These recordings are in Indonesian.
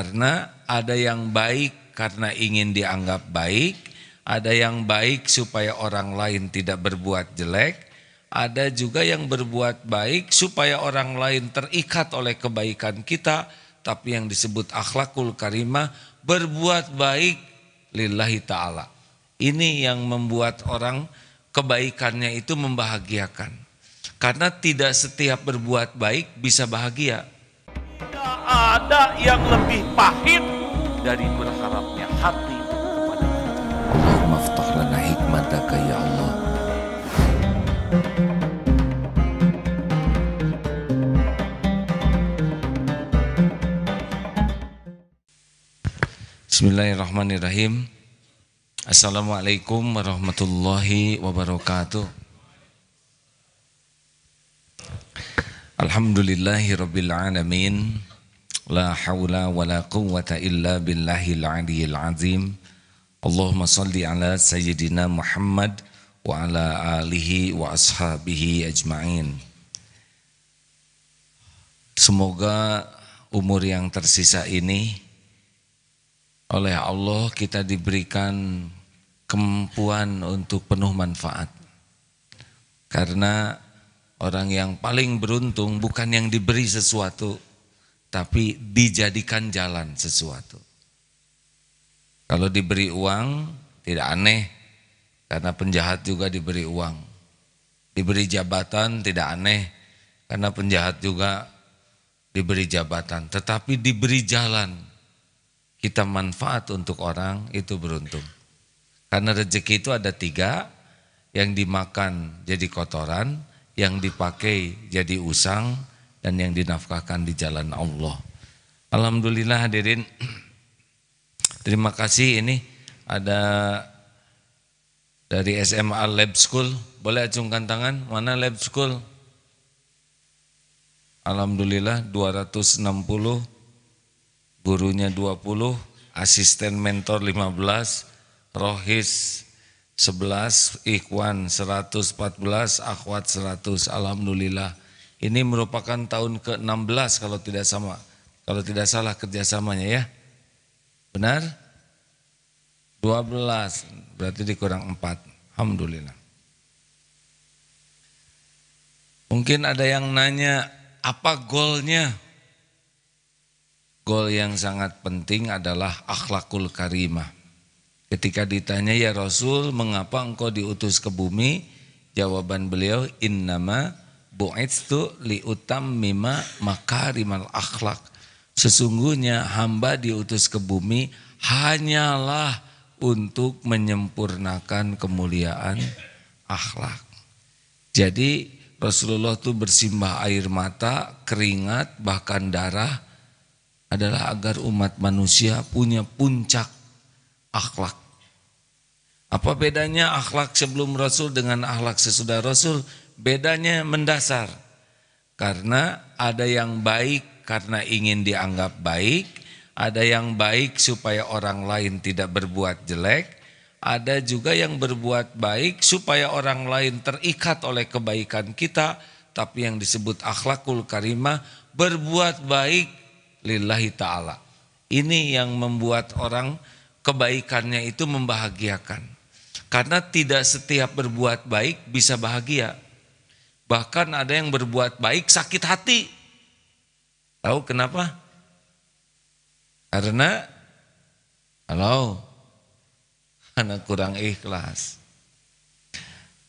Karena ada yang baik karena ingin dianggap baik, ada yang baik supaya orang lain tidak berbuat jelek, ada juga yang berbuat baik supaya orang lain terikat oleh kebaikan kita, tapi yang disebut akhlakul karimah, berbuat baik lillahi ta'ala. Ini yang membuat orang kebaikannya itu membahagiakan. Karena tidak setiap berbuat baik bisa bahagia. Tidak ada yang lebih pahit dari berharapnya hati kepada kita. Allahumma ftah lana hikmataka ya Allah. Bismillahirrahmanirrahim. Assalamualaikum warahmatullahi wabarakatuh. Alhamdulillahi rabbil alamin. La hawla wa la quwwata illa billahil aliyyil azim. Allahumma salli ala sayyidina Muhammad wa ala alihi wa ashabihi ajma'in. Semoga umur yang tersisa ini oleh Allah kita diberikan kemampuan untuk penuh manfaat. Karena orang yang paling beruntung bukan yang diberi sesuatu, tapi dijadikan jalan sesuatu. Kalau diberi uang tidak aneh, karena penjahat juga diberi uang. Diberi jabatan tidak aneh, karena penjahat juga diberi jabatan. Tetapi diberi jalan, kita manfaat untuk orang, itu beruntung. Karena rezeki itu ada 3, yang dimakan jadi kotoran, yang dipakai jadi usang, dan yang dinafkahkan di jalan Allah. Alhamdulillah hadirin, terima kasih. Ini ada dari SMA Lab School, boleh acungkan tangan, mana Lab School? Alhamdulillah 260, gurunya 20, asisten mentor 15, rohis 11, ikhwan 114, akhwat 100. Alhamdulillah. Ini merupakan tahun ke-16 kalau tidak salah kerjasamanya ya. Benar? 12, berarti dikurang 4. Alhamdulillah. Mungkin ada yang nanya, apa golnya? Gol yang sangat penting adalah akhlakul karimah. Ketika ditanya, ya Rasul, mengapa engkau diutus ke bumi? Jawaban beliau, innama bu'itstu liutammima makarimal akhlak. Sesungguhnya hamba diutus ke bumi hanyalah untuk menyempurnakan kemuliaan akhlak. Jadi Rasulullah itu bersimbah air mata, keringat, bahkan darah adalah agar umat manusia punya puncak akhlak. Apa bedanya akhlak sebelum Rasul dengan akhlak sesudah Rasul? Bedanya mendasar. Karena ada yang baik karena ingin dianggap baik, ada yang baik supaya orang lain tidak berbuat jelek, ada juga yang berbuat baik supaya orang lain terikat oleh kebaikan kita, tapi yang disebut akhlakul karimah, berbuat baik lillahi ta'ala. Ini yang membuat orang kebaikannya itu membahagiakan. Karena tidak setiap berbuat baik bisa bahagia. Bahkan ada yang berbuat baik sakit hati. Tahu kenapa? Karena kurang ikhlas.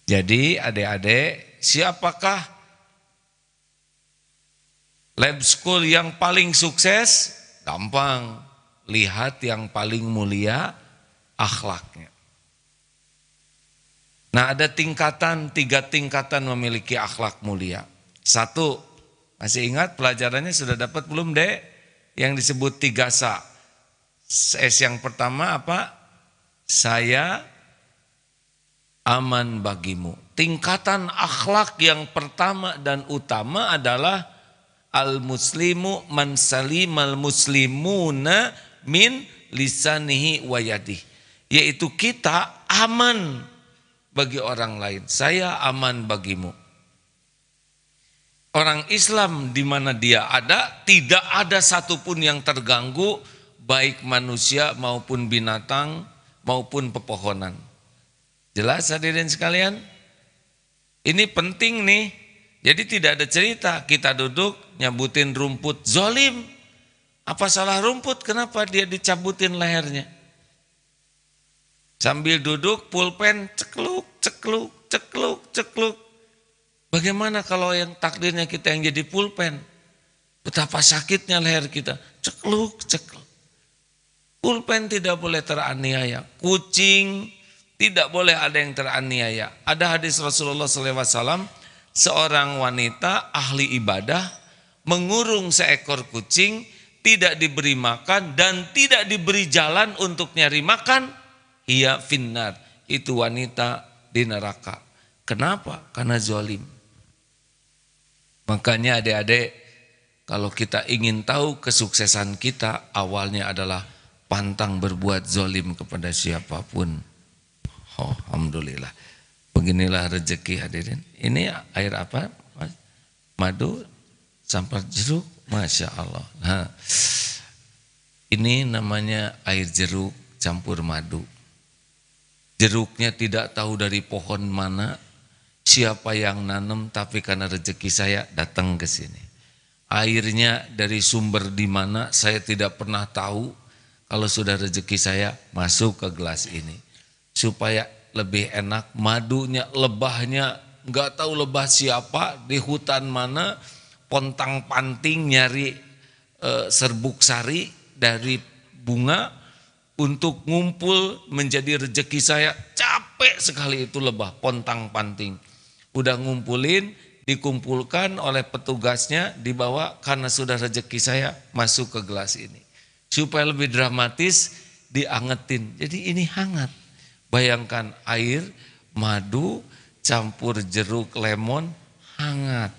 Jadi adik-adik, siapakah Lab School yang paling sukses? Gampang, lihat yang paling mulia akhlaknya. Nah, ada 3 tingkatan memiliki akhlak mulia. 1, masih ingat pelajarannya sudah dapat belum dek? Yang disebut 3 sa. S yang pertama apa? Saya aman bagimu. Tingkatan akhlak yang pertama dan utama adalah al-muslimu man salimal muslimuna min lisanihi wa yadihi. Yaitu kita aman bagi orang lain. Saya aman bagimu. Orang Islam di mana dia ada, tidak ada satupun yang terganggu baik manusia maupun binatang maupun pepohonan. Jelas hadirin sekalian? Ini penting nih. Jadi tidak ada cerita kita duduk nyabutin rumput zolim. Apa salah rumput? Kenapa dia dicabutin lehernya? Sambil duduk pulpen cekluk, cekluk, cekluk, cekluk. Bagaimana kalau yang takdirnya kita yang jadi pulpen? Betapa sakitnya leher kita. Cekluk, cekluk. Pulpen tidak boleh teraniaya. Kucing tidak boleh ada yang teraniaya. Ada hadis Rasulullah SAW, seorang wanita ahli ibadah mengurung seekor kucing, tidak diberi makan dan tidak diberi jalan untuk nyari makan, ia finnar, itu wanita di neraka. Kenapa? Karena zalim. Makanya adik-adik, kalau kita ingin tahu kesuksesan kita, awalnya adalah pantang berbuat zalim kepada siapapun. Oh, alhamdulillah. Beginilah rezeki hadirin. Ini air apa? Madu, sampar jeruk, Masya Allah. Nah, ini namanya air jeruk campur madu. Jeruknya tidak tahu dari pohon mana, siapa yang nanam, tapi karena rezeki saya datang ke sini. Airnya dari sumber di mana saya tidak pernah tahu, kalau sudah rezeki saya masuk ke gelas ini. Supaya lebih enak, madunya, lebahnya, nggak tahu lebah siapa, di hutan mana, pontang panting nyari serbuk sari dari bunga, untuk ngumpul menjadi rezeki saya. Capek sekali itu lebah, pontang panting. Udah ngumpulin, dikumpulkan oleh petugasnya, dibawa karena sudah rezeki saya masuk ke gelas ini. Supaya lebih dramatis, diangetin. Jadi ini hangat. Bayangkan air, madu, campur jeruk lemon, hangat.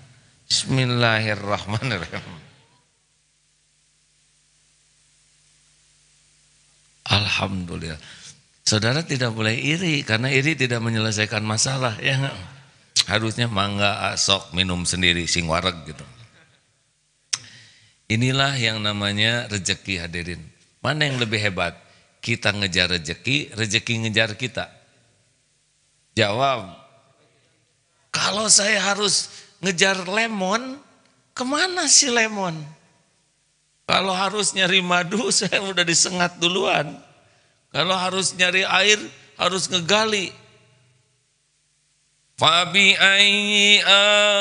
Bismillahirrahmanirrahim. Alhamdulillah. Saudara tidak boleh iri, karena iri tidak menyelesaikan masalah. Ya, harusnya mangga sok minum sendiri, sing wareg gitu. Inilah yang namanya rezeki hadirin. Mana yang lebih hebat? Kita ngejar rezeki, rezeki ngejar kita. Jawab. Kalau saya harus ngejar lemon, kemana si lemon? Kalau harus nyari madu, saya udah disengat duluan. Kalau harus nyari air, harus ngegali. Fabi ayyi ala'i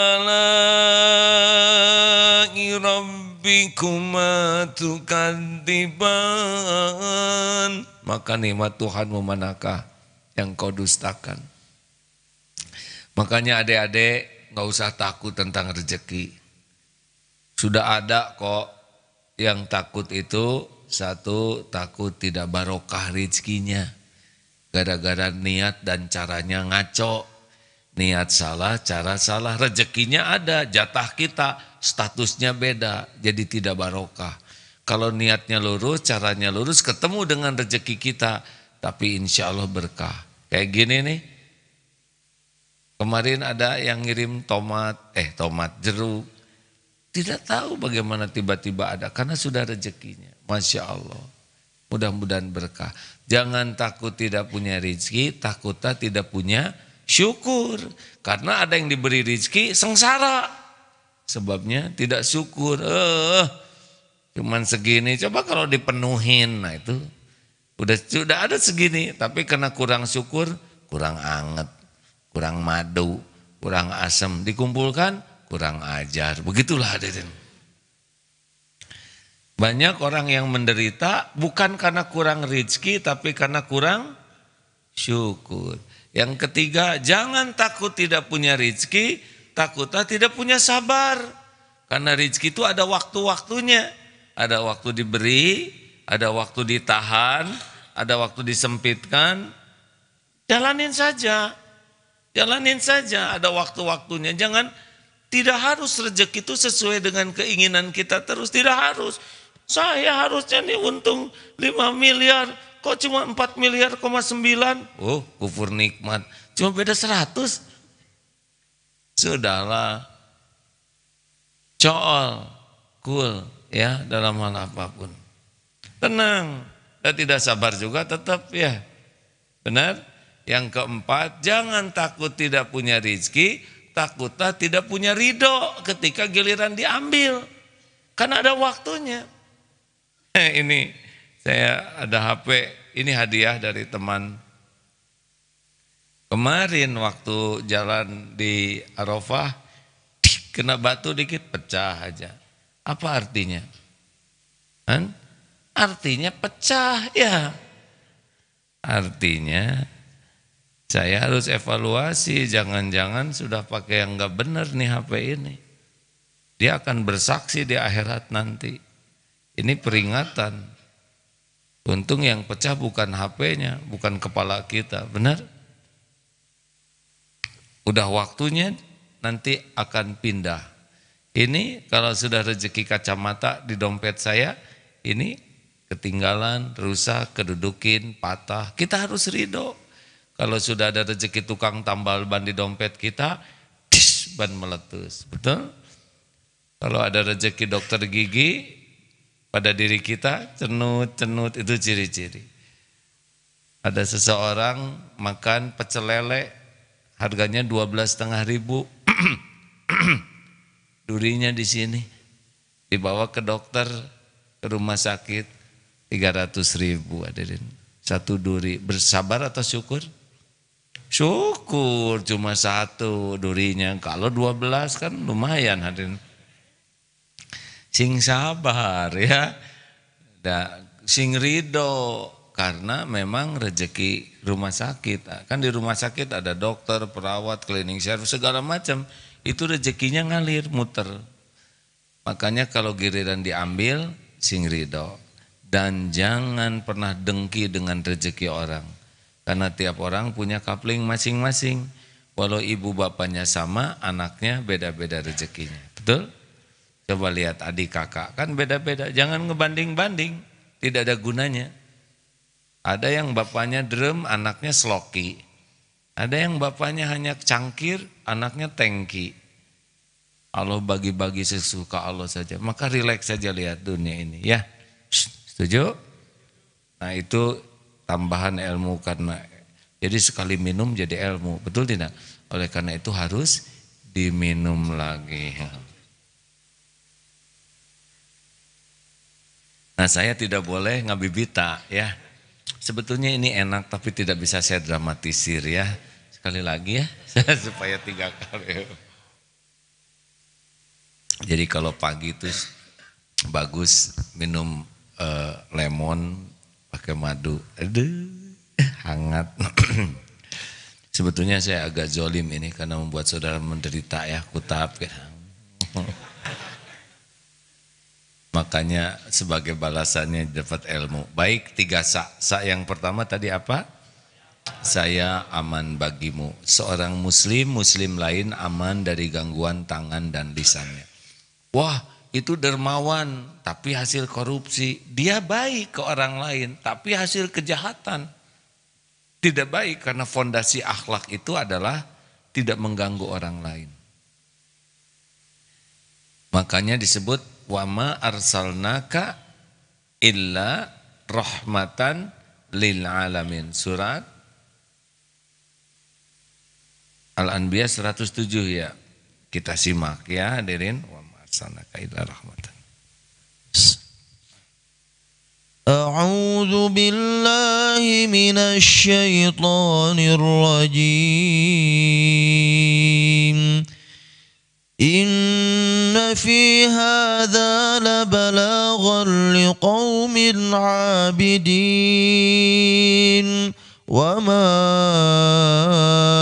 rabbikuma tukadziban. Maka nikmat Tuhanmu manakah yang kau dustakan? Makanya adik-adik nggak usah takut tentang rezeki. Sudah ada kok yang takut itu. Satu, takut tidak barokah rezekinya. Gara-gara niat dan caranya ngaco. Niat salah, cara salah, rezekinya ada, jatah kita, statusnya beda, jadi tidak barokah. Kalau niatnya lurus, caranya lurus, ketemu dengan rezeki kita, tapi insya Allah berkah. Kayak gini nih, kemarin ada yang ngirim tomat jeruk, tidak tahu bagaimana tiba-tiba ada, karena sudah rezekinya. Masya Allah, mudah-mudahan berkah. Jangan takut tidak punya rezeki, takutlah tidak punya syukur. Karena ada yang diberi rezeki sengsara. Sebabnya tidak syukur. Cuman segini, coba kalau dipenuhin, nah itu sudah ada segini. Tapi karena kurang syukur, kurang anget, kurang madu, kurang asam, dikumpulkan kurang ajar. Begitulah hadirin. Banyak orang yang menderita bukan karena kurang rezeki, tapi karena kurang syukur. Yang ketiga, jangan takut tidak punya rezeki, takutlah tidak punya sabar. Karena rezeki itu ada waktu-waktunya. Ada waktu diberi, ada waktu ditahan, ada waktu disempitkan. Jalanin saja, ada waktu-waktunya. Jangan, tidak harus rezeki itu sesuai dengan keinginan kita terus, tidak harus. Saya harusnya nih untung 5 miliar, kok cuma 4 miliar,9. Oh, kufur nikmat. Cuma beda 100. Sudahlah. Cool ya dalam hal apapun. tenang. Dan tidak sabar juga tetap ya. Benar? Yang keempat, jangan takut tidak punya rezeki, takutlah tidak punya ridho ketika giliran diambil. Kan ada waktunya. Ini saya ada HP, ini hadiah dari teman. Kemarin waktu jalan di Arafah, kena batu dikit pecah aja. Apa artinya? Kan? Artinya pecah ya. Artinya saya harus evaluasi, jangan-jangan sudah pakai yang enggak benar nih HP ini. Dia akan bersaksi di akhirat nanti. Ini peringatan. Untung yang pecah bukan HP-nya, bukan kepala kita, benar? Udah waktunya nanti akan pindah. Ini kalau sudah rezeki kacamata di dompet saya, ini ketinggalan, rusak, kedudukin, patah, kita harus ridho. Kalau sudah ada rezeki tukang tambal ban di dompet kita, ban meletus, betul? Kalau ada rezeki dokter gigi pada diri kita, cenut-cenut, itu ciri-ciri. Ada seseorang makan pecel lele, harganya 12.500, durinya di sini, dibawa ke dokter, ke rumah sakit, 300.000 hadirin. Satu duri, bersabar atau syukur? Syukur cuma satu durinya, kalau 12 kan lumayan hadirin. Sing sabar ya, sing ridho, karena memang rezeki rumah sakit. Kan di rumah sakit ada dokter, perawat, cleaning service, segala macam. Itu rezekinya ngalir, muter. Makanya kalau giliran diambil, sing ridho. Dan jangan pernah dengki dengan rezeki orang. Karena tiap orang punya kapling masing-masing. Walau ibu bapaknya sama, anaknya beda-beda rezekinya. Betul? Coba lihat adik kakak, kan beda-beda. Jangan ngebanding-banding, tidak ada gunanya. Ada yang bapaknya drum, anaknya sloki. Ada yang bapaknya hanya cangkir, anaknya tangki. Allah bagi-bagi sesuka Allah saja. Maka rileks saja lihat dunia ini ya. Setuju? Nah itu tambahan ilmu, karena jadi sekali minum jadi ilmu, betul tidak? Oleh karena itu harus diminum lagi. Nah saya tidak boleh ngabibita ya. Sebetulnya ini enak tapi tidak bisa saya dramatisir ya. Sekali lagi ya, supaya 3 kali. Jadi kalau pagi itu bagus minum lemon pakai madu. Aduh, hangat. Sebetulnya saya agak zolim ini karena membuat saudara menderita ya, kutab. Makanya sebagai balasannya dapat ilmu. Baik, 3 sa. Sa yang pertama tadi apa? Saya aman bagimu. Seorang muslim lain aman dari gangguan tangan dan lisannya. Wah, itu dermawan tapi hasil korupsi. Dia baik ke orang lain tapi hasil kejahatan. Tidak baik karena fondasi akhlak itu adalah tidak mengganggu orang lain. Makanya disebut wa ma arsalnaka illa rahmatan lil alamin. Surat Al-Anbiya 107 ya. Kita simak ya hadirin. Wa ma arsalnaka illa rahmatan. A'udzu billahi minasy syaithanir rajim. Inna fi hadza labalaghan liqaumin 'abidin wa ma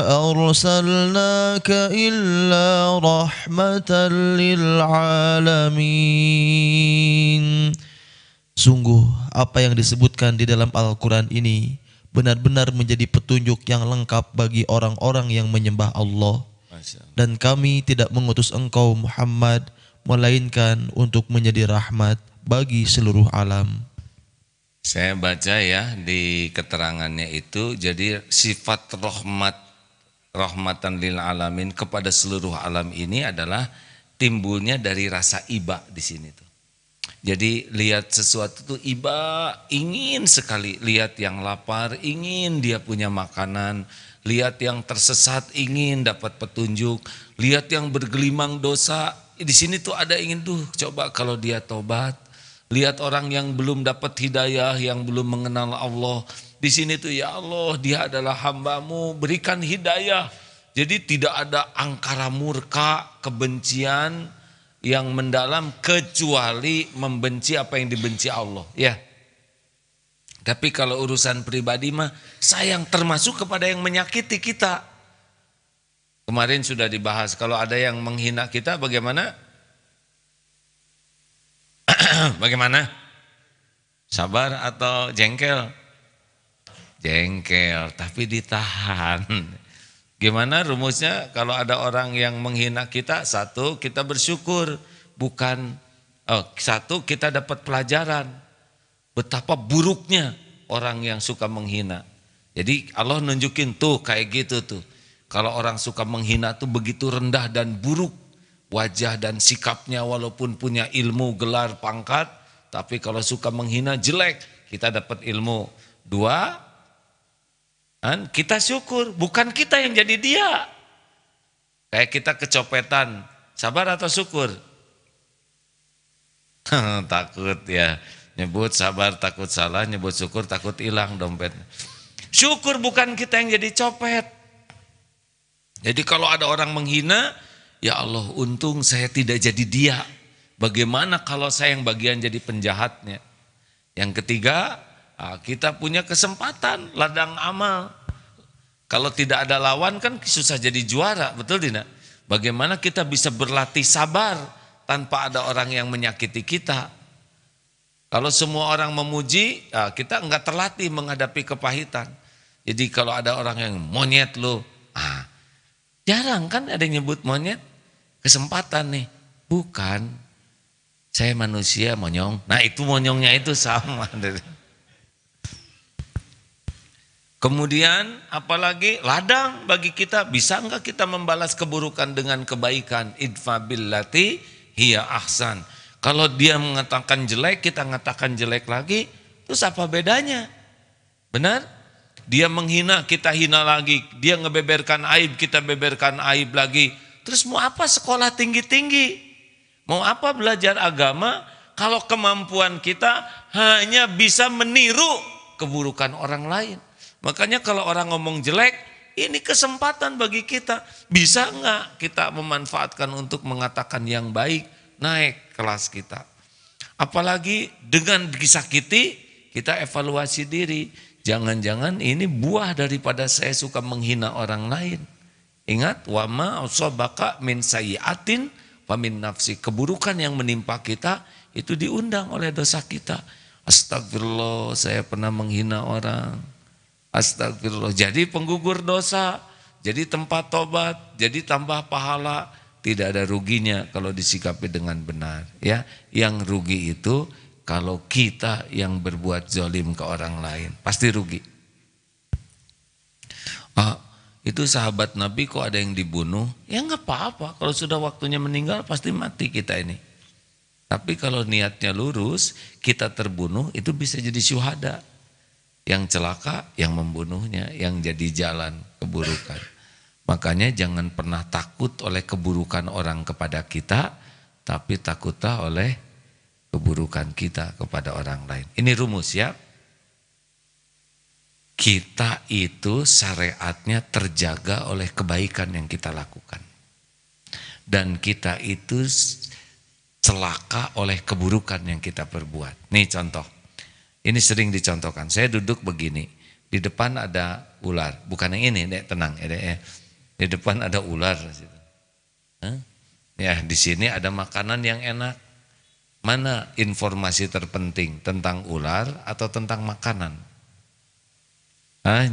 arsalnaka illa rahmatan lil alamin. Sungguh apa yang disebutkan di dalam Al-Quran ini benar-benar menjadi petunjuk yang lengkap bagi orang-orang yang menyembah Allah. Dan kami tidak mengutus engkau Muhammad melainkan untuk menjadi rahmat bagi seluruh alam. Saya baca ya di keterangannya itu, jadi sifat rahmatan lil alamin kepada seluruh alam ini adalah timbulnya dari rasa iba di sini tuh. Jadi lihat sesuatu tuh iba, ingin sekali. Lihat yang lapar, ingin dia punya makanan. Lihat yang tersesat, ingin dapat petunjuk. Lihat yang bergelimang dosa, di sini tuh ada ingin tuh, coba kalau dia tobat. Lihat orang yang belum dapat hidayah, yang belum mengenal Allah. Di sini tuh, ya Allah, dia adalah hamba-Mu, berikan hidayah. Jadi tidak ada angkara murka, kebencian yang mendalam kecuali membenci apa yang dibenci Allah, ya. Tapi kalau urusan pribadi mah sayang, termasuk kepada yang menyakiti kita. Kemarin sudah dibahas, kalau ada yang menghina kita bagaimana? Bagaimana? Sabar atau jengkel? Jengkel, tapi ditahan. Gimana rumusnya kalau ada orang yang menghina kita? Satu, kita bersyukur. Satu, kita dapat pelajaran. Betapa buruknya orang yang suka menghina. Jadi Allah nunjukin tuh kayak gitu tuh. Kalau orang suka menghina tuh begitu rendah dan buruk. Wajah dan sikapnya walaupun punya ilmu, gelar, pangkat. Tapi kalau suka menghina jelek. Kita dapat ilmu. Dua, kita syukur, bukan kita yang jadi dia. Kayak kita kecopetan, sabar atau syukur? Takut ya, nyebut sabar takut salah, nyebut syukur takut hilang dompet. Syukur bukan kita yang jadi copet. Jadi kalau ada orang menghina, ya Allah untung saya tidak jadi dia. Bagaimana kalau saya yang bagian jadi penjahatnya? Yang ketiga, kita punya kesempatan ladang amal. Kalau tidak ada lawan kan susah jadi juara, betul tidak? Bagaimana kita bisa berlatih sabar tanpa ada orang yang menyakiti kita? Kalau semua orang memuji, kita enggak terlatih menghadapi kepahitan. Jadi kalau ada orang yang monyet lo, jarang kan ada yang nyebut monyet. Kesempatan nih, bukan. Saya manusia monyong. Nah itu monyongnya itu sama. Kemudian apalagi ladang bagi kita, bisa enggak kita membalas keburukan dengan kebaikan? Idfa billati hiya ahsan. Kalau dia mengatakan jelek, kita mengatakan jelek lagi, terus apa bedanya? Benar? Dia menghina, kita hina lagi. Dia ngebeberkan aib, kita beberkan aib lagi. Terus mau apa sekolah tinggi-tinggi? Mau apa belajar agama kalau kemampuan kita hanya bisa meniru keburukan orang lain? Makanya kalau orang ngomong jelek, ini kesempatan bagi kita. Bisa enggak kita memanfaatkan untuk mengatakan yang baik, naik kelas kita. Apalagi dengan disakiti, kita evaluasi diri. Jangan-jangan ini buah daripada saya suka menghina orang lain. Ingat, wa ma asabaka min sayyi'atin fa min nafsi. Keburukan yang menimpa kita itu diundang oleh dosa kita. Astagfirullah, saya pernah menghina orang. Astagfirullah, jadi penggugur dosa, jadi tempat tobat, jadi tambah pahala. Tidak ada ruginya kalau disikapi dengan benar, ya. Yang rugi itu kalau kita yang berbuat zalim ke orang lain, pasti rugi. Itu sahabat Nabi kok ada yang dibunuh? Ya enggak apa-apa, kalau sudah waktunya meninggal pasti mati kita ini. Tapi kalau niatnya lurus, kita terbunuh itu bisa jadi syuhada. Yang celaka, yang membunuhnya, yang jadi jalan keburukan. Makanya jangan pernah takut oleh keburukan orang kepada kita, tapi takutlah oleh keburukan kita kepada orang lain. Ini rumus ya. Kita itu syariatnya terjaga oleh kebaikan yang kita lakukan. Dan kita itu celaka oleh keburukan yang kita perbuat. Nih contoh. Ini sering dicontohkan. Saya duduk begini, di depan ada ular. Bukan yang ini, Dek, tenang. Di depan ada ular. Ya, di sini ada makanan yang enak. Mana informasi terpenting tentang ular atau tentang makanan?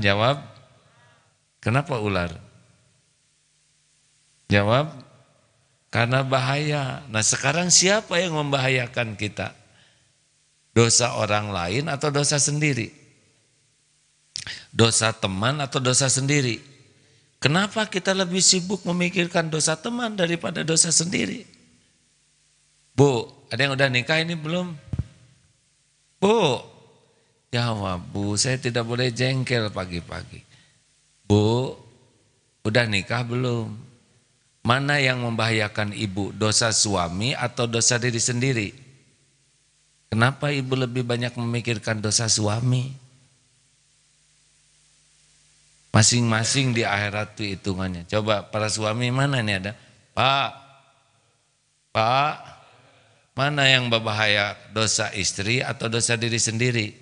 Jawab. Kenapa ular? Jawab. Karena bahaya. Nah sekarang siapa yang membahayakan kita? Dosa orang lain atau dosa sendiri? Dosa teman atau dosa sendiri? Kenapa kita lebih sibuk memikirkan dosa teman daripada dosa sendiri? Bu, ada yang udah nikah ini belum? Bu, jawab, Bu, saya tidak boleh jengkel pagi-pagi. Bu, udah nikah belum? Mana yang membahayakan ibu, dosa suami atau dosa diri sendiri? Kenapa ibu lebih banyak memikirkan dosa suami? Masing-masing di akhirat itu hitungannya. Coba para suami mana nih ada? Pak, mana yang berbahaya, dosa istri atau dosa diri sendiri?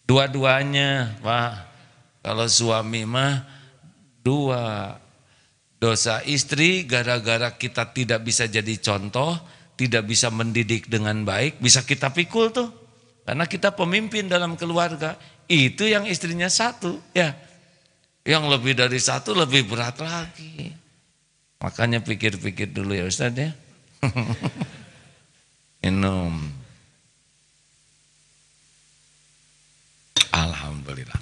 Dua-duanya, Pak. Kalau suami mah dua. Dosa istri gara-gara kita tidak bisa jadi contoh, tidak bisa mendidik dengan baik, bisa kita pikul tuh. Karena kita pemimpin dalam keluarga. Itu yang istrinya satu, ya. Yang lebih dari satu lebih berat lagi. Makanya pikir-pikir dulu ya Ustaz ya. Minum. Alhamdulillah.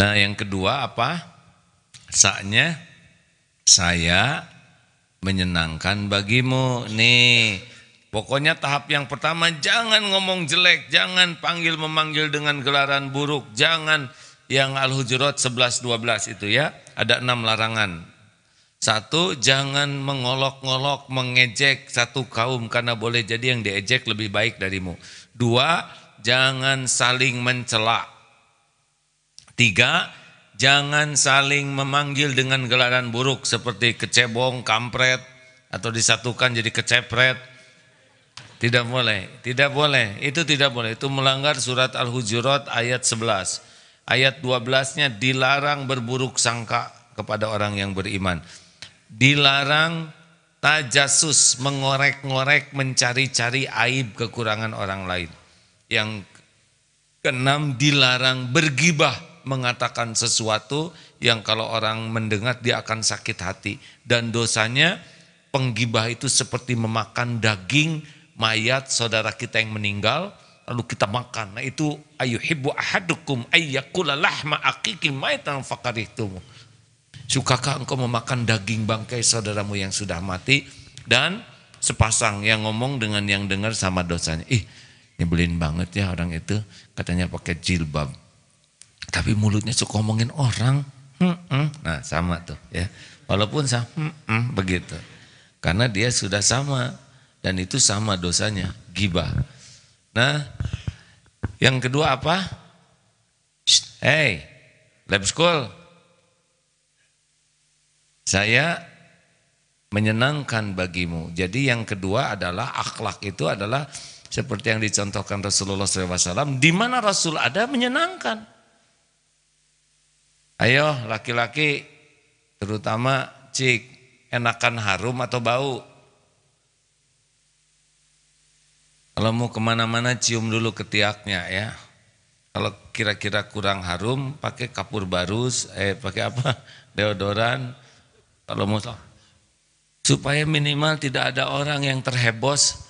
Nah yang kedua apa? Saatnya saya menyenangkan bagimu. Nih, pokoknya tahap yang pertama jangan ngomong jelek, jangan memanggil dengan gelaran buruk, jangan yang Al-Hujurat 11-12 itu ya, ada 6 larangan. 1, jangan mengolok-ngolok, mengejek satu kaum karena boleh jadi yang diejek lebih baik darimu. 2, jangan saling mencela. 3, jangan saling memanggil dengan gelaran buruk seperti kecebong, kampret, atau disatukan jadi kecepret. Tidak boleh, tidak boleh, itu tidak boleh. Itu melanggar surat Al-Hujurat ayat 11. Ayat 12-nya dilarang berburuk sangka kepada orang yang beriman. Dilarang tajasus, mengorek-ngorek, mencari-cari aib kekurangan orang lain. Yang keenam, dilarang bergibah, mengatakan sesuatu yang kalau orang mendengar dia akan sakit hati. Dan dosanya penggibah itu seperti memakan daging mayat saudara kita yang meninggal lalu kita makan. Nah itu ayuhibbu ahadukum ayyakula lahma aqiqi maitan fakarihtum. Sukakah engkau memakan daging bangkai saudaramu yang sudah mati? Dan sepasang yang ngomong dengan yang dengar sama dosanya. Nyebelin banget ya orang itu, katanya pakai jilbab. Tapi mulutnya suka ngomongin orang. Nah sama tuh ya. Walaupun begitu. Karena dia sudah sama. Dan itu sama dosanya, ghibah. Nah yang kedua apa? Hey, lab school. Saya menyenangkan bagimu. Jadi yang kedua adalah akhlak itu adalah seperti yang dicontohkan Rasulullah SAW. Di mana Rasul ada menyenangkan. Ayo laki-laki terutama cik, enakan harum atau bau? Kalau mau kemana-mana cium dulu ketiaknya ya. Kalau kira-kira kurang harum pakai kapur barus, pakai apa? Deodoran. Kalau mau supaya minimal tidak ada orang yang terhebos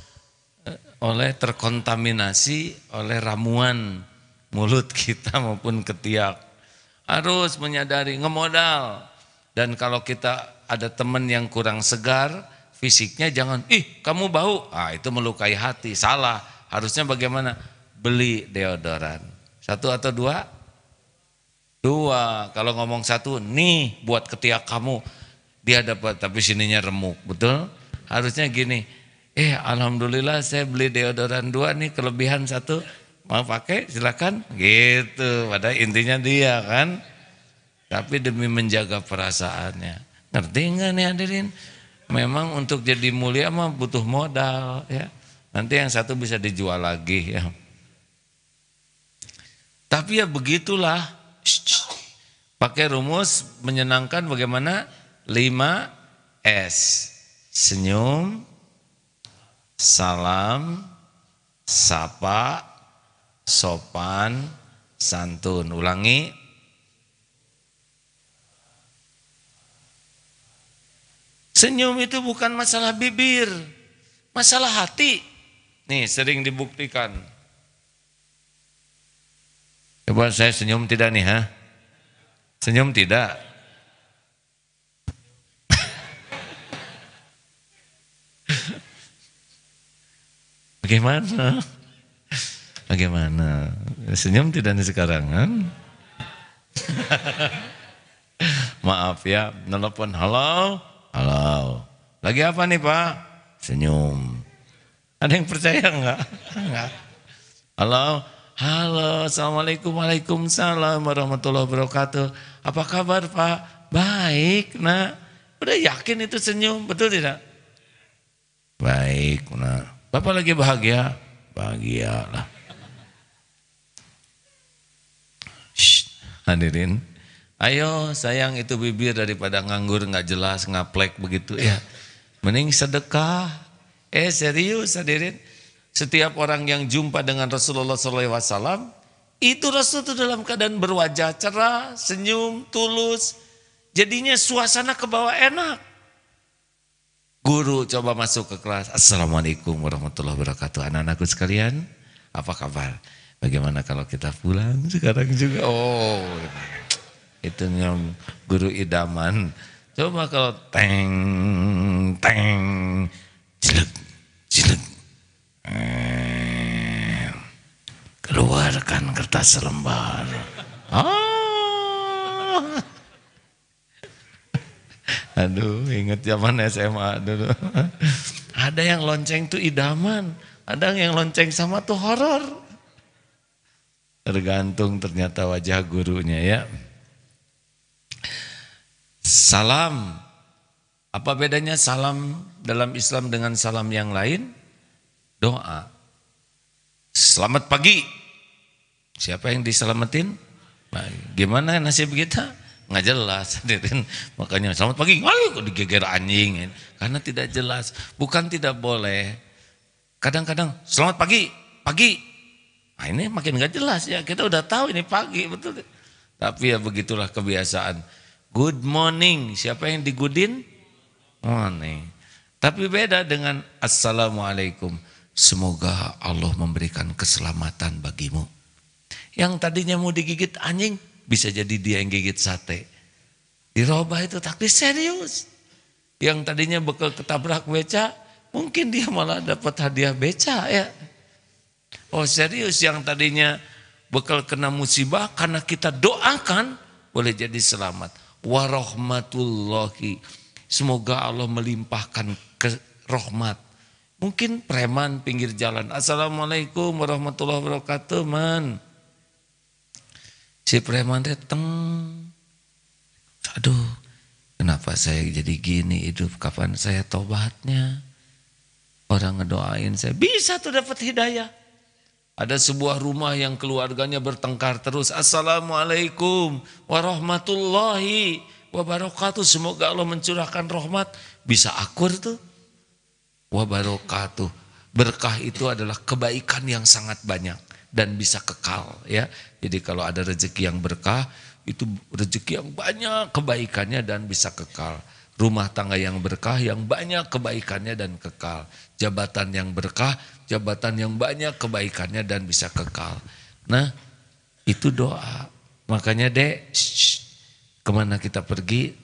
terkontaminasi oleh ramuan mulut kita maupun ketiak. Harus menyadari ngemodal. Dan kalau kita ada teman yang kurang segar, fisiknya jangan, kamu bau. Itu melukai hati, salah. Harusnya bagaimana? Beli deodoran. 1 atau 2? 2. Kalau ngomong 1, nih buat ketiak kamu. Dia dapat, tapi sininya remuk, betul? Harusnya gini, alhamdulillah saya beli deodoran 2 nih, kelebihan 1. Mau pakai silakan, gitu. Padahal intinya dia kan. Tapi demi menjaga perasaannya. Ngerti enggak nih hadirin? Memang untuk jadi mulia mah butuh modal ya. Nanti yang 1 bisa dijual lagi ya. Tapi ya begitulah. Pakai rumus menyenangkan bagaimana? 5S. Senyum, salam, sapa, sopan, santun. Ulangi. Senyum itu bukan masalah bibir, masalah hati. Nih sering dibuktikan. Coba saya senyum tidak nih ha? Senyum tidak? Bagaimana? Bagaimana? Senyum tidak nih sekarang kan? Maaf ya, nelpon. Halo? Halo. Lagi apa nih Pak? Senyum. Ada yang percaya enggak? Enggak. Halo? Halo, Assalamualaikum, Waalaikumsalam warahmatullahi wabarakatuh. Apa kabar Pak? Baik, nak. Udah yakin itu senyum, betul tidak? Baik, nak. Bapak lagi bahagia? Bahagialah. Hadirin, ayo sayang itu bibir daripada nganggur nggak jelas ngaplek begitu ya. Mending sedekah. Serius hadirin. Setiap orang yang jumpa dengan Rasulullah SAW itu Rasul itu dalam keadaan berwajah cerah, senyum, tulus. Jadinya suasana ke bawah enak. Guru coba masuk ke kelas. Assalamualaikum warahmatullahi wabarakatuh. Anak-anakku sekalian, apa kabar? Bagaimana kalau kita pulang sekarang juga? Oh, itu yang guru idaman. Coba kalau teng, teng, jelek, jelek. Keluarkan kertas selembar. Aduh, ingat zaman SMA dulu. Ada yang lonceng tuh idaman, ada yang lonceng sama tuh horor. Tergantung ternyata wajah gurunya ya. Salam. Apa bedanya salam dalam Islam dengan salam yang lain? Doa. Selamat pagi. Siapa yang diselamatin? Gimana nasib kita? Nggak jelas. Makanya selamat pagi. Kok digeger anjing. Karena tidak jelas. Bukan tidak boleh. Kadang-kadang selamat pagi. Pagi. Nah ini makin gak jelas ya, kita udah tahu ini pagi, betul. Tapi ya begitulah kebiasaan. Good morning, siapa yang digudin? Morning. Tapi beda dengan Assalamualaikum. Semoga Allah memberikan keselamatan bagimu. Yang tadinya mau digigit anjing, bisa jadi dia yang gigit sate. Dirubah itu takdir serius. Yang tadinya bekal ketabrak beca, mungkin dia malah dapat hadiah beca ya. Oh serius, yang tadinya bekal kena musibah karena kita doakan boleh jadi selamat. Warahmatullahi. Semoga Allah melimpahkan rahmat. Mungkin preman pinggir jalan. Assalamualaikum warahmatullahi wabarakatuh man. Si preman datang. Aduh, kenapa saya jadi gini hidup? Kapan saya tobatnya? Orang ngedoain saya. Bisa tuh dapat hidayah. Ada sebuah rumah yang keluarganya bertengkar terus. Assalamualaikum warahmatullahi wabarakatuh. Semoga Allah mencurahkan rahmat. Bisa akur tuh. Wabarakatuh. Berkah itu adalah kebaikan yang sangat banyak. Dan bisa kekal ya. Jadi kalau ada rezeki yang berkah. Itu rezeki yang banyak kebaikannya dan bisa kekal. Rumah tangga yang berkah yang banyak kebaikannya dan kekal. Jabatan yang berkah, jabatan yang banyak kebaikannya dan bisa kekal. Nah itu doa. Makanya dek, kemana kita pergi,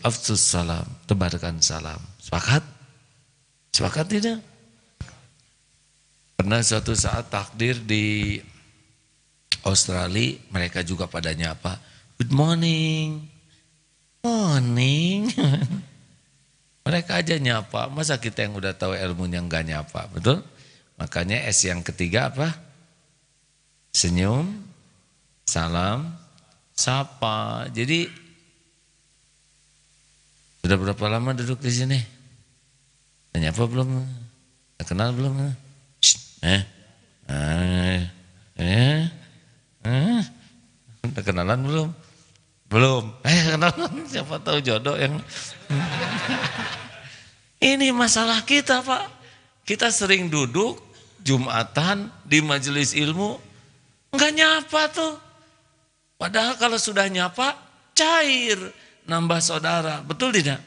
afsus salam, tebarkan salam. Sepakat? Sepakat tidak? Pernah suatu saat takdir di Australia, mereka juga pada nyapa, good morning, morning. Mereka aja nyapa, masa kita yang udah tahu ilmunya enggak nyapa, betul? Makanya S yang ketiga apa? Senyum, salam, sapa. Jadi sudah berapa lama duduk di sini? Udah nyapa belum? Udah kenal belum? Udah kenalan belum? Belum. Kenalan, siapa tahu jodoh yang ini masalah kita Pak. Kita sering duduk Jumatan di majelis ilmu enggak nyapa tuh. Padahal kalau sudah nyapa cair, nambah saudara. Betul tidak?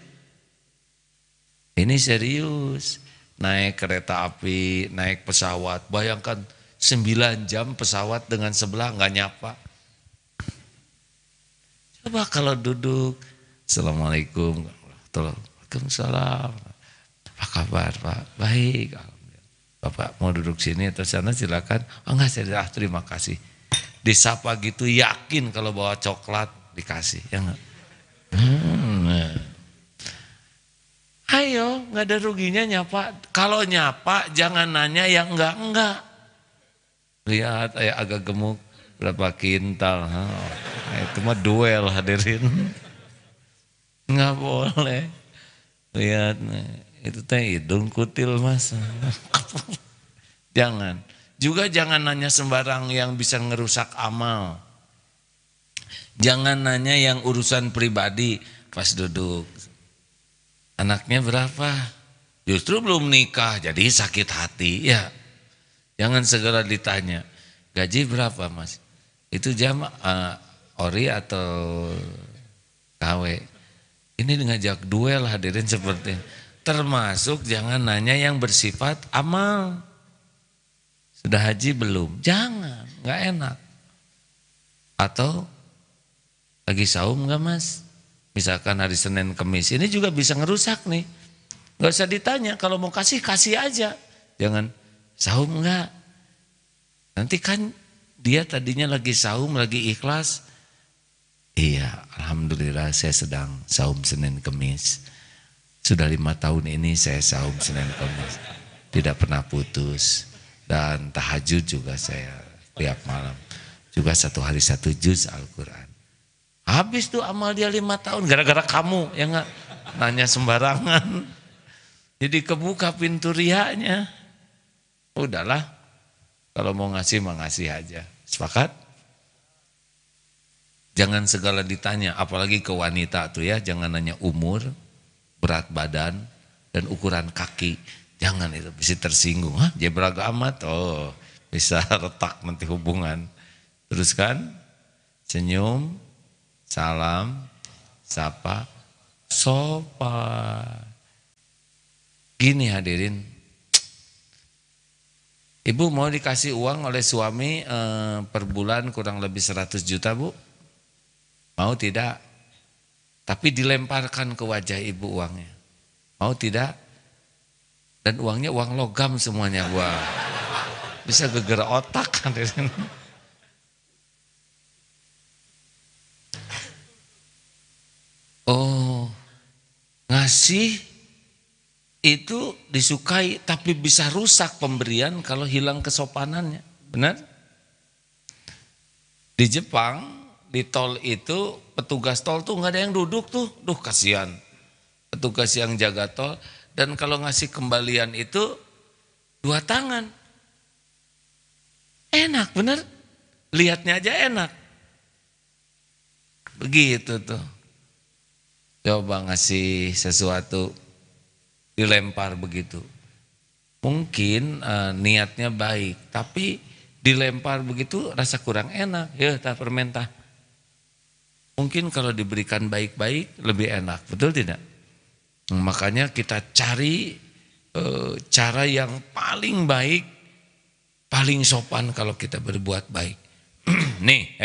Ini serius. Naik kereta api, naik pesawat. Bayangkan 9 jam pesawat dengan sebelah enggak nyapa. Coba kalau duduk, Assalamualaikum, Waalaikumsalam. Apa kabar Pak? Baik. Bapak mau duduk sini atau sana silakan. Oh enggak, saya terima kasih. Disapa gitu yakin kalau bawa coklat dikasih, ya enggak? Ayo, nggak ada ruginya nyapa. Kalau nyapa jangan nanya yang enggak. Lihat agak gemuk berapa kintal. Itu mah duel hadirin. Nggak boleh. Lihat itu teh hidung kutil mas. Jangan. Juga jangan nanya sembarang yang bisa ngerusak amal. Jangan nanya yang urusan pribadi pas duduk. Anaknya berapa? Justru belum nikah, jadi sakit hati. Ya, jangan segera ditanya. Gaji berapa mas? Itu jam ori atau KW? Ini ngajak duel hadirin seperti ini. Termasuk jangan nanya yang bersifat amal. Sudah haji belum? Jangan, nggak enak. Atau lagi saum nggak mas? Misalkan hari Senin Kemis, ini juga bisa ngerusak nih. Gak usah ditanya, kalau mau kasih aja. Jangan, saum enggak? Nanti kan dia tadinya lagi saum, lagi ikhlas. Iya, alhamdulillah saya sedang saum Senin Kemis. Sudah 5 tahun ini saya saum Senin Kemis. Tidak pernah putus. Dan tahajud juga saya tiap malam. Juga 1 hari 1 juz Al-Quran. Habis tuh amal dia 5 tahun gara-gara kamu ya enggak nanya sembarangan. Jadi kebuka pintu riaknya. Udahlah. Kalau mau ngasih mah ngasih aja. Sepakat? Jangan segala ditanya, apalagi ke wanita tuh ya, jangan nanya umur, berat badan dan ukuran kaki. Jangan, itu bisa tersinggung. Hah, dia beragama oh, bisa retak nanti hubungan. Teruskan senyum, salam, sapa, sopan. Gini hadirin, ibu mau dikasih uang oleh suami per bulan kurang lebih 100 juta bu? Mau tidak? Tapi dilemparkan ke wajah ibu uangnya. Mau tidak? Dan uangnya uang logam semuanya. Wah, bisa geger otak hadirin. Oh, ngasih itu disukai tapi bisa rusak pemberian kalau hilang kesopanannya. Benar? Di Jepang, di tol itu petugas tol tuh nggak ada yang duduk tuh. Duh kasihan. Petugas yang jaga tol. Dan kalau ngasih kembalian itu 2 tangan. Enak bener. Lihatnya aja enak. Begitu tuh. Coba ngasih sesuatu dilempar begitu. Mungkin niatnya baik, tapi dilempar begitu rasa kurang enak. Ya, tak permentah. Mungkin kalau diberikan baik-baik lebih enak, betul tidak? Makanya kita cari cara yang paling baik, paling sopan kalau kita berbuat baik. Nih,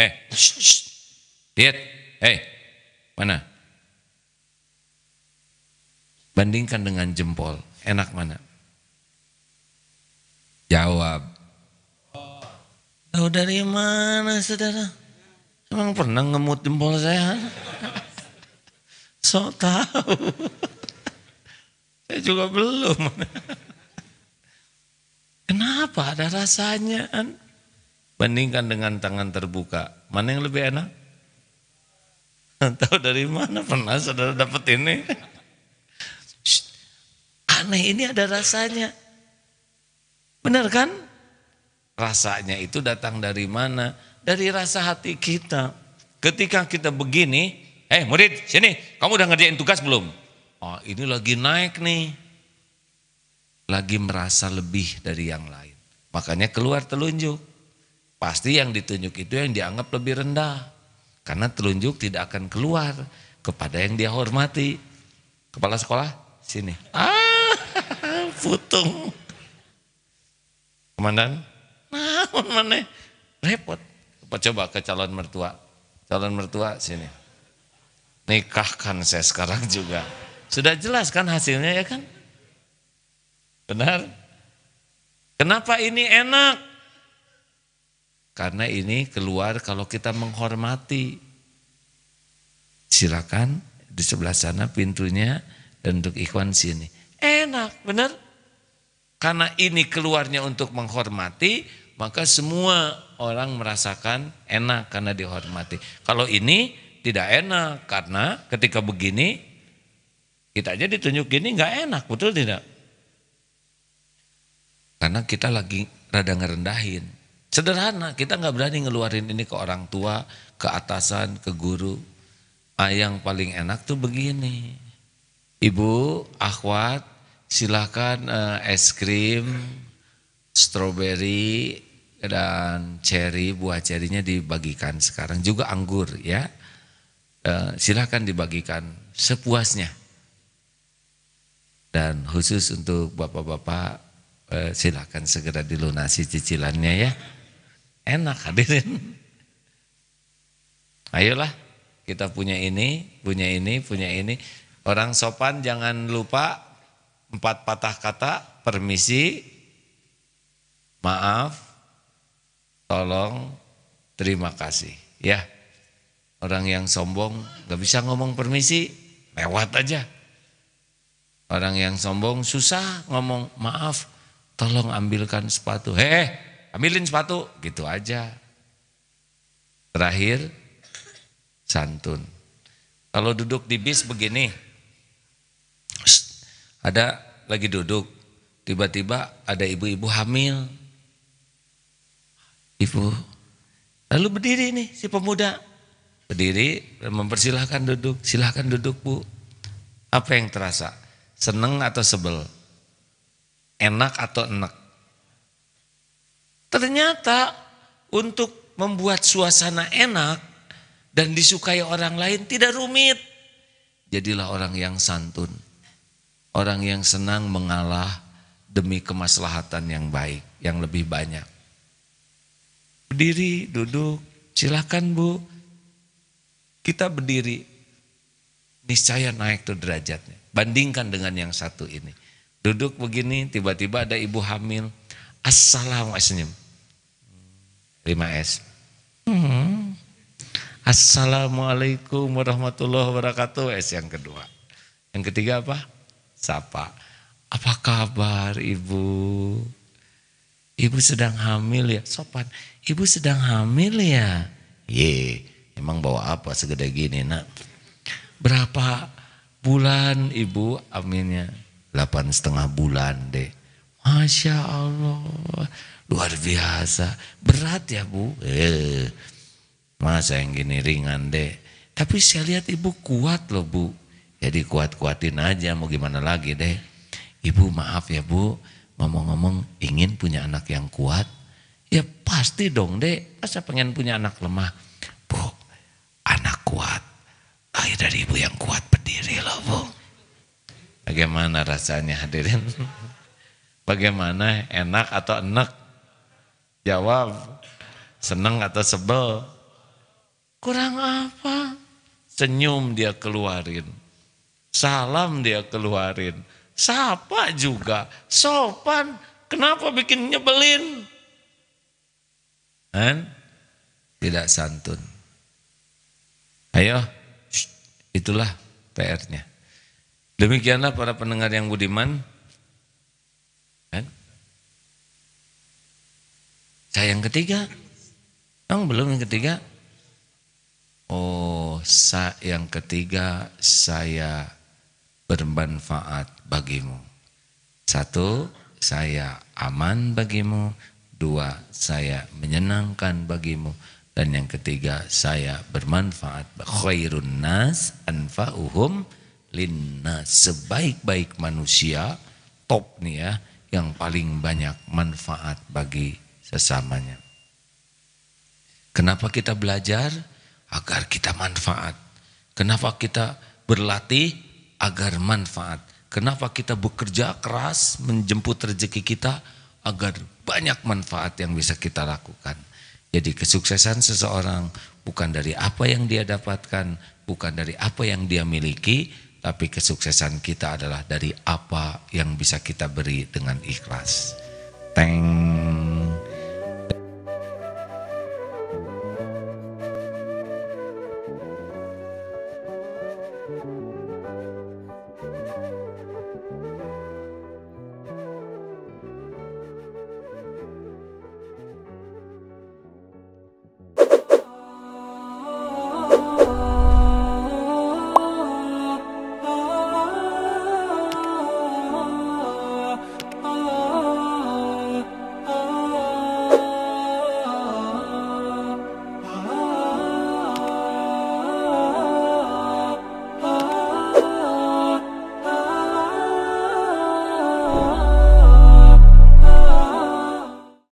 lihat, mana? Bandingkan dengan jempol, enak mana? Jawab. Tahu dari mana saudara? Emang pernah ngemut jempol saya? Sok tahu. Saya juga belum. Kenapa ada rasanya? Bandingkan dengan tangan terbuka, mana yang lebih enak? Tahu dari mana pernah saudara dapat ini? Aneh, ini ada rasanya. Benar kan? Rasanya itu datang dari mana? Dari rasa hati kita. Ketika kita begini, murid sini, kamu udah ngerjain tugas belum? Oh ini lagi naik nih. Lagi merasa lebih dari yang lain. Makanya keluar telunjuk. Pasti yang ditunjuk itu yang dianggap lebih rendah. Karena telunjuk tidak akan keluar kepada yang dia hormati. Kepala sekolah, sini. Putung. Komandan, mana? Repot. Coba ke calon mertua. Calon mertua sini. Nikahkan saya sekarang juga. Sudah jelas kan hasilnya ya kan? Benar? Kenapa ini enak? Karena ini keluar kalau kita menghormati. Silakan di sebelah sana pintunya, dan untuk ikhwan sini. Enak, benar? Karena ini keluarnya untuk menghormati, maka semua orang merasakan enak karena dihormati. Kalau ini tidak enak karena ketika begini kita aja ditunjuk gini nggak enak, betul tidak? Karena kita lagi rada ngerendahin. Sederhana, kita nggak berani ngeluarin ini ke orang tua, ke atasan, ke guru. Yang paling enak tuh begini. Ibu, akhwat, silakan es krim, stroberi dan cherry, buah cerinya dibagikan sekarang. Juga anggur ya. Silakan dibagikan sepuasnya. Dan khusus untuk bapak-bapak, silakan segera dilunasi cicilannya ya. Enak hadirin. Ayolah, kita punya ini, punya ini, punya ini. Orang sopan jangan lupa 4 patah kata, permisi, maaf, tolong, terima kasih. Ya, orang yang sombong gak bisa ngomong permisi, lewat aja. Orang yang sombong susah ngomong maaf, tolong ambilkan sepatu. Ambilin sepatu, gitu aja. Terakhir, santun. Kalau duduk di bis begini, ada lagi duduk, tiba-tiba ada ibu-ibu hamil. Ibu, lalu berdiri nih si pemuda. Berdiri, mempersilahkan duduk. Silahkan duduk bu. Apa yang terasa? Seneng atau sebel? Enak atau enek? Ternyata untuk membuat suasana enak dan disukai orang lain tidak rumit. Jadilah orang yang santun. Orang yang senang mengalah demi kemaslahatan yang baik, yang lebih banyak. Berdiri, duduk, silakan bu. Kita berdiri, niscaya naik tuh derajatnya. Bandingkan dengan yang satu ini. Duduk begini, tiba-tiba ada ibu hamil. Assalamualaikum. 5S. Assalamualaikum warahmatullahi wabarakatuh. S yang kedua. Yang ketiga apa? Sapa. Apa kabar ibu? Ibu sedang hamil ya? Sopan. Ibu sedang hamil ya? Emang bawa apa segede gini nak? Berapa bulan ibu aminnya? 8,5 bulan deh. Masya Allah. Luar biasa. Berat ya bu? Masa yang gini ringan deh. Tapi saya lihat ibu kuat loh bu. Jadi kuat-kuatin aja, mau gimana lagi deh. Ibu maaf ya bu, ngomong-ngomong ingin punya anak yang kuat. Ya pasti dong deh, masa pengen punya anak lemah. Bu, anak kuat, lahir dari ibu yang kuat berdiri loh bu. Bagaimana rasanya hadirin? Bagaimana, enak atau enek? Jawab, seneng atau sebel? Kurang apa? Senyum dia keluarin. Salam dia keluarin. Sapa juga. Sopan. Kenapa bikin nyebelin? Kan? Tidak santun. Ayo. Itulah PR-nya. Demikianlah para pendengar yang budiman. Kan? Saya yang ketiga. Belum yang ketiga. Yang ketiga, saya bermanfaat bagimu. 1, saya aman bagimu. 2, saya menyenangkan bagimu. Dan yang ketiga, saya bermanfaat. Khairun nas anfa'uhum linnas. Sebaik-baik manusia, top nih ya, yang paling banyak manfaat bagi sesamanya. Kenapa kita belajar? Agar kita manfaat. Kenapa kita berlatih? Agar manfaat. Kenapa kita bekerja keras menjemput rezeki kita? Agar banyak manfaat yang bisa kita lakukan. Jadi kesuksesan seseorang bukan dari apa yang dia dapatkan, bukan dari apa yang dia miliki, tapi kesuksesan kita adalah dari apa yang bisa kita beri dengan ikhlas. Teng.